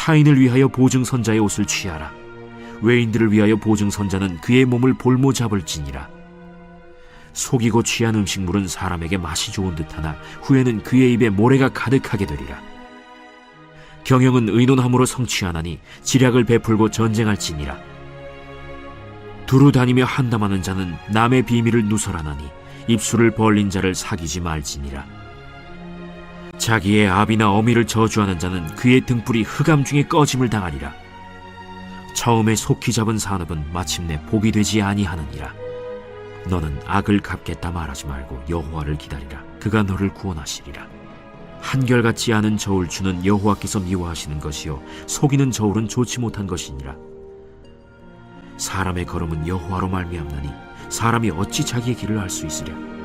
타인을 위하여 보증선자의 옷을 취하라. 외인들을 위하여 보증선자는 그의 몸을 볼모 잡을지니라. 속이고 취한 음식물은 사람에게 맛이 좋은 듯하나 후에는 그의 입에 모래가 가득하게 되리라. 경영은 의논함으로 성취하나니 지략을 베풀고 전쟁할지니라. 두루 다니며 한담하는 자는 남의 비밀을 누설하나니 입술을 벌린 자를 사귀지 말지니라. 자기의 아비나 어미를 저주하는 자는 그의 등불이 흑암 중에 꺼짐을 당하리라. 처음에 속히 잡은 산업은 마침내 복이 되지 아니하느니라. 너는 악을 갚겠다 말하지 말고 여호와를 기다리라. 그가 너를 구원하시리라. 한결같지 않은 저울 주는 여호와께서 미워하시는 것이요 속이는 저울은 좋지 못한 것이니라. 사람의 걸음은 여호와로 말미암나니 사람이 어찌 자기의 길을 알 수 있으랴.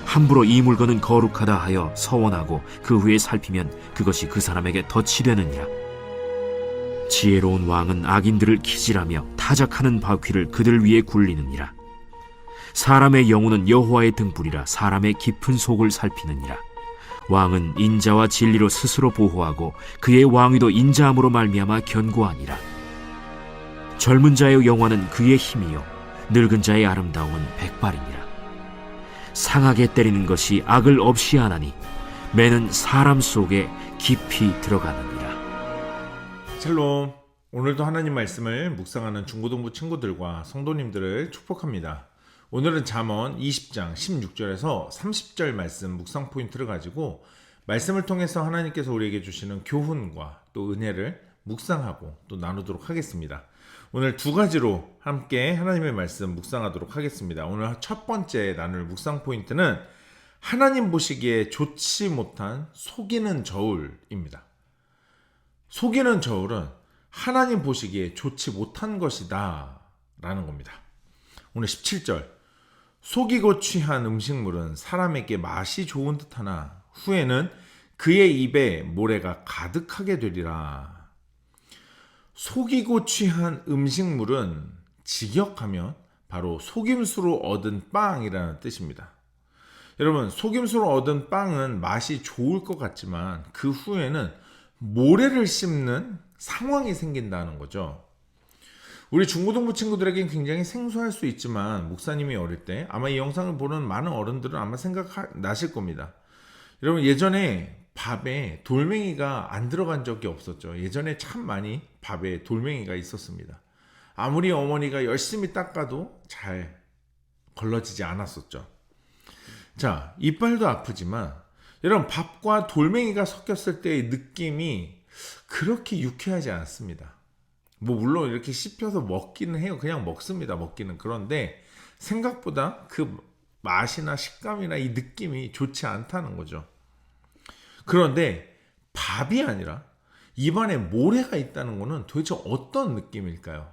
함부로 이 물건은 거룩하다 하여 서원하고 그 후에 살피면 그것이 그 사람에게 덫이 되느니라. 지혜로운 왕은 악인들을 기질하며 타작하는 바퀴를 그들 위에 굴리느니라. 사람의 영혼은 여호와의 등불이라 사람의 깊은 속을 살피느니라. 왕은 인자와 진리로 스스로 보호하고 그의 왕위도 인자함으로 말미암아 견고하니라. 젊은 자의 영화는 그의 힘이요 늙은 자의 아름다움은 백발이니라. 상하게 때리는 것이 악을 없이 하나니 매는 사람 속에 깊이 들어가느니라. 샬롬. 오늘도 하나님 말씀을 묵상하는 중고등부 친구들과 성도님들을 축복합니다. 오늘은 잠언 20장 16절에서 30절 말씀 묵상 포인트를 가지고 말씀을 통해서 하나님께서 우리에게 주시는 교훈과 또 은혜를 묵상하고 또 나누도록 하겠습니다. 오늘 두 가지로 함께 하나님의 말씀 묵상하도록 하겠습니다. 오늘 첫 번째 나눌 묵상 포인트는 하나님 보시기에 좋지 못한 속이는 저울입니다. 속이는 저울은 하나님 보시기에 좋지 못한 것이다 라는 겁니다. 오늘 17절, 속이고 취한 음식물은 사람에게 맛이 좋은 듯하나 후에는 그의 입에 모래가 가득하게 되리라. 속이고 취한 음식물은 직역하면 바로 속임수로 얻은 빵이라는 뜻입니다. 여러분, 속임수로 얻은 빵은 맛이 좋을 것 같지만 그 후에는 모래를 씹는 상황이 생긴다는 거죠. 우리 중고등부 친구들에겐 굉장히 생소할 수 있지만 목사님이 어릴 때 아마 이 영상을 보는 많은 어른들은 아마 생각나실 겁니다. 여러분, 예전에 밥에 돌멩이가 안 들어간 적이 없었죠. 예전에 참 많이 밥에 돌멩이가 있었습니다. 아무리 어머니가 열심히 닦아도 잘 걸러지지 않았었죠. 자, 이빨도 아프지만 여러분, 밥과 돌멩이가 섞였을 때의 느낌이 그렇게 유쾌하지 않습니다. 물론 이렇게 씹혀서 먹기는 해요. 그냥 먹습니다. 먹기는. 그런데 생각보다 그 맛이나 식감이나 이 느낌이 좋지 않다는 거죠. 그런데 밥이 아니라 입안에 모래가 있다는 것은 도대체 어떤 느낌일까요?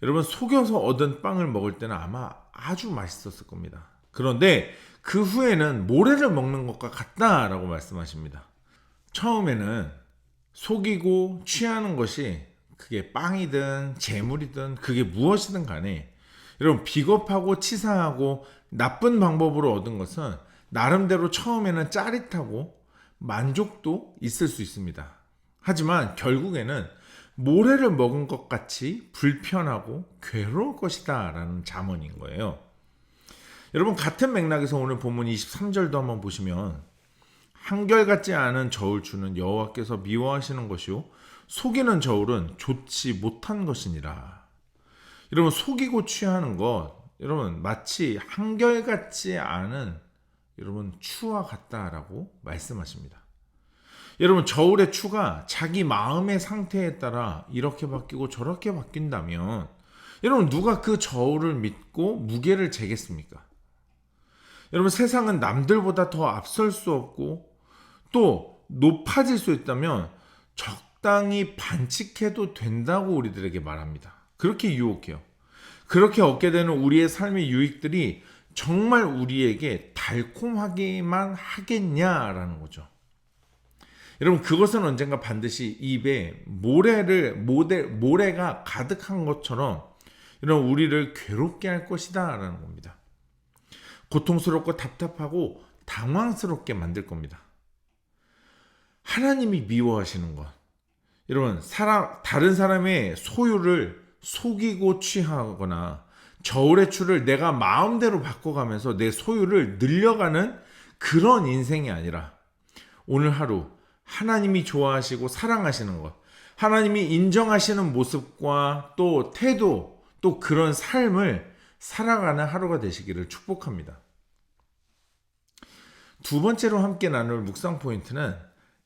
여러분, 속여서 얻은 빵을 먹을 때는 아마 아주 맛있었을 겁니다. 그런데 그 후에는 모래를 먹는 것과 같다라고 말씀하십니다. 처음에는 속이고 취하는 것이 그게 빵이든 재물이든 그게 무엇이든 간에 여러분, 비겁하고 치사하고 나쁜 방법으로 얻은 것은 나름대로 처음에는 짜릿하고 만족도 있을 수 있습니다. 하지만 결국에는 모래를 먹은 것 같이 불편하고 괴로울 것이다 라는 잠언인 거예요. 여러분, 같은 맥락에서 오늘 본문 23절도 한번 보시면 한결같지 않은 저울 주는 여호와께서 미워하시는 것이요 속이는 저울은 좋지 못한 것이니라. 여러분, 속이고 취하는 것, 여러분 마치 한결같지 않은 여러분 추와 같다라고 말씀하십니다. 여러분, 저울의 추가 자기 마음의 상태에 따라 이렇게 바뀌고 저렇게 바뀐다면 여러분, 누가 그 저울을 믿고 무게를 재겠습니까? 여러분, 세상은 남들보다 더 앞설 수 없고 또 높아질 수 있다면 적당히 반칙해도 된다고 우리들에게 말합니다. 그렇게 유혹해요. 그렇게 얻게 되는 우리의 삶의 유익들이 정말 우리에게 달콤하기만 하겠냐라는 거죠. 여러분, 그것은 언젠가 반드시 입에 모래가 가득한 것처럼 여러분, 우리를 괴롭게 할 것이다 라는 겁니다. 고통스럽고 답답하고 당황스럽게 만들 겁니다. 하나님이 미워하시는 것, 여러분, 다른 사람의 소유를 속이고 취하거나 저울의 추를 내가 마음대로 바꿔가면서 내 소유를 늘려가는 그런 인생이 아니라 오늘 하루 하나님이 좋아하시고 사랑하시는 것, 하나님이 인정하시는 모습과 또 태도, 또 그런 삶을 살아가는 하루가 되시기를 축복합니다. 두 번째로 함께 나눌 묵상 포인트는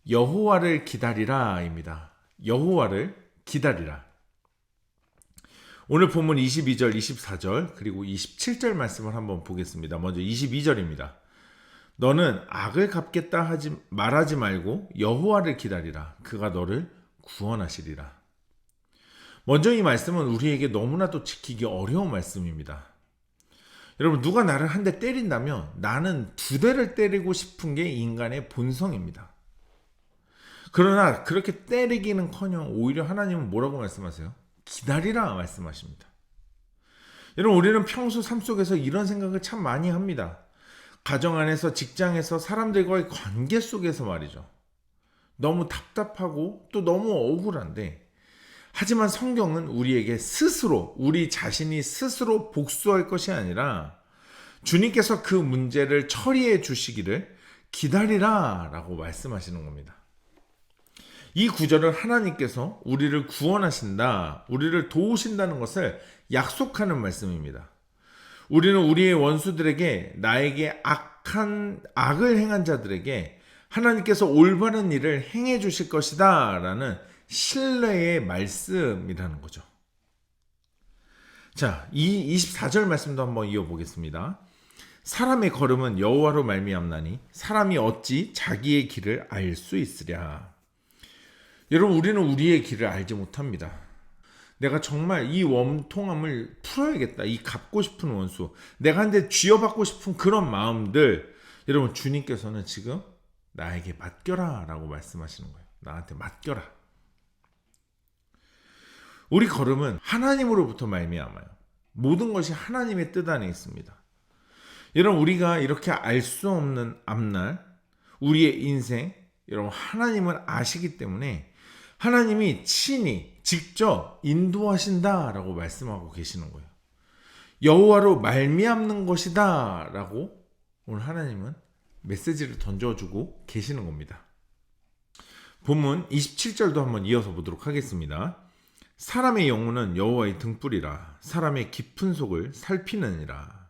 여호와를 기다리라입니다. 여호와를 기다리라. 오늘 본문 22절, 24절 그리고 27절 말씀을 한번 보겠습니다. 먼저 22절입니다. 너는 악을 갚겠다 말하지 말고 여호와를 기다리라. 그가 너를 구원하시리라. 먼저 이 말씀은 우리에게 너무나도 지키기 어려운 말씀입니다. 여러분, 누가 나를 한 대 때린다면 나는 두 대를 때리고 싶은 게 인간의 본성입니다. 그러나 그렇게 때리기는커녕 오히려 하나님은 뭐라고 말씀하세요? 기다리라 말씀하십니다. 여러분, 우리는 평소 삶 속에서 이런 생각을 참 많이 합니다. 가정 안에서, 직장에서, 사람들과의 관계 속에서 말이죠. 너무 답답하고 또 너무 억울한데, 하지만 성경은 우리에게 스스로, 우리 자신이 스스로 복수할 것이 아니라 주님께서 그 문제를 처리해 주시기를 기다리라 라고 말씀하시는 겁니다. 이 구절은 하나님께서 우리를 구원하신다, 우리를 도우신다는 것을 약속하는 말씀입니다. 우리는 우리의 원수들에게, 나에게 악을 행한 자들에게 하나님께서 올바른 일을 행해 주실 것이다 라는 신뢰의 말씀이라는 거죠. 자, 이 24절 말씀도 한번 이어보겠습니다. 사람의 걸음은 여호와로 말미암나니 사람이 어찌 자기의 길을 알 수 있으랴. 여러분, 우리는 우리의 길을 알지 못합니다. 내가 정말 이 원통함을 풀어야겠다, 이 갚고 싶은 원수, 내가 한 대 쥐어받고 싶은 그런 마음들, 여러분, 주님께서는 지금 나에게 맡겨라 라고 말씀하시는 거예요. 나한테 맡겨라. 우리 걸음은 하나님으로부터 말미암아요. 모든 것이 하나님의 뜻 안에 있습니다. 여러분, 우리가 이렇게 알 수 없는 앞날, 우리의 인생, 여러분, 하나님은 아시기 때문에 하나님이 친히 직접 인도하신다라고 말씀하고 계시는 거예요. 여호와로 말미암는 것이다 라고 오늘 하나님은 메시지를 던져주고 계시는 겁니다. 본문 27절도 한번 이어서 보도록 하겠습니다. 사람의 영혼은 여호와의 등불이라 사람의 깊은 속을 살피느니라.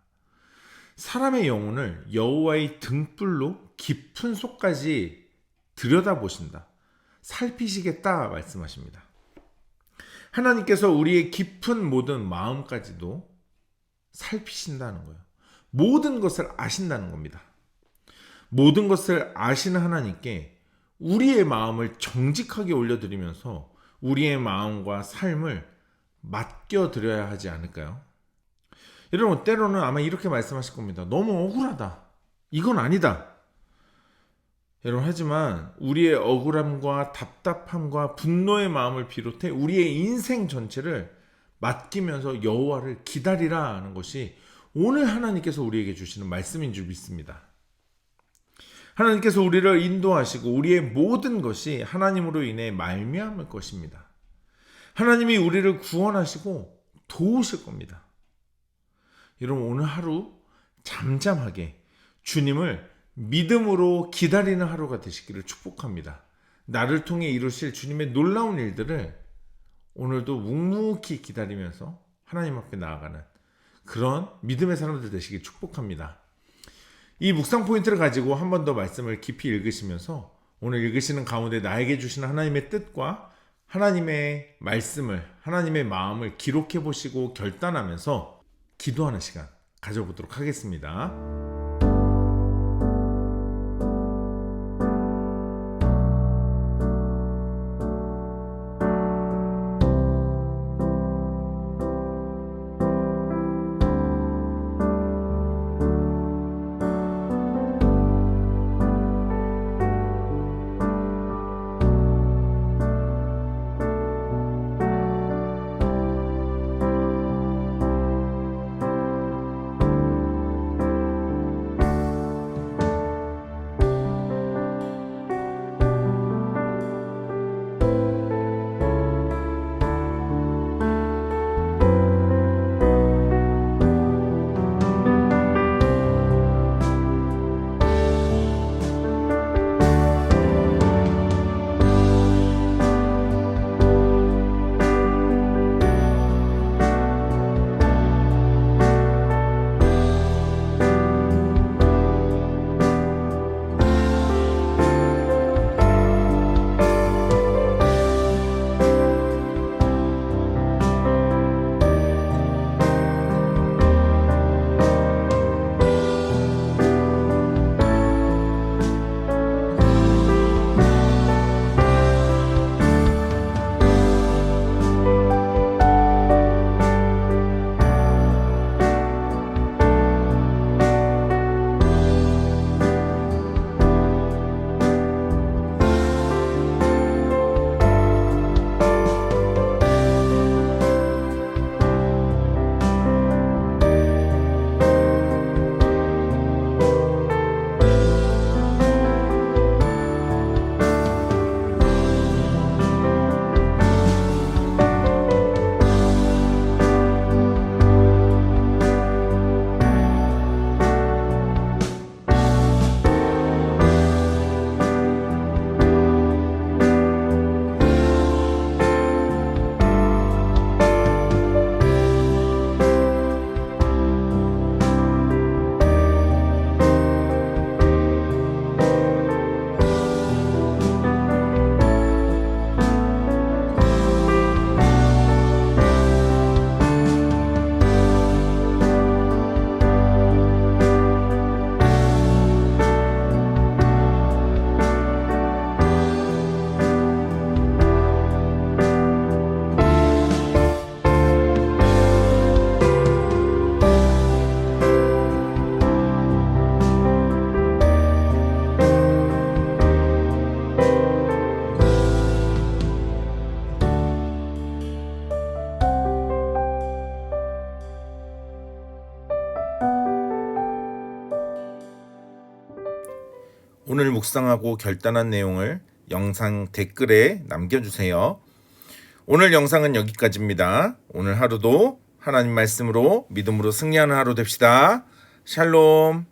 사람의 영혼을 여호와의 등불로 깊은 속까지 들여다보신다, 살피시겠다 말씀하십니다. 하나님께서 우리의 깊은 모든 마음까지도 살피신다는 거예요. 모든 것을 아신다는 겁니다. 모든 것을 아시는 하나님께 우리의 마음을 정직하게 올려드리면서 우리의 마음과 삶을 맡겨드려야 하지 않을까요? 여러분, 때로는 아마 이렇게 말씀하실 겁니다. 너무 억울하다, 이건 아니다. 여러분, 하지만 우리의 억울함과 답답함과 분노의 마음을 비롯해 우리의 인생 전체를 맡기면서 여호와를 기다리라 하는 것이 오늘 하나님께서 우리에게 주시는 말씀인 줄 믿습니다. 하나님께서 우리를 인도하시고 우리의 모든 것이 하나님으로 인해 말미암을 것입니다. 하나님이 우리를 구원하시고 도우실 겁니다. 여러분, 오늘 하루 잠잠하게 주님을 믿음으로 기다리는 하루가 되시기를 축복합니다. 나를 통해 이루실 주님의 놀라운 일들을 오늘도 묵묵히 기다리면서 하나님 앞에 나아가는 그런 믿음의 사람들 되시길 축복합니다. 이 묵상 포인트를 가지고 한 번 더 말씀을 깊이 읽으시면서 오늘 읽으시는 가운데 나에게 주시는 하나님의 뜻과 하나님의 말씀을, 하나님의 마음을 기록해 보시고 결단하면서 기도하는 시간 가져보도록 하겠습니다. 오늘 묵상하고 결단한 내용을 영상 댓글에 남겨주세요. 오늘 영상은 여기까지입니다. 오늘 하루도 하나님 말씀으로 믿음으로 승리하는 하루 됩시다. 샬롬.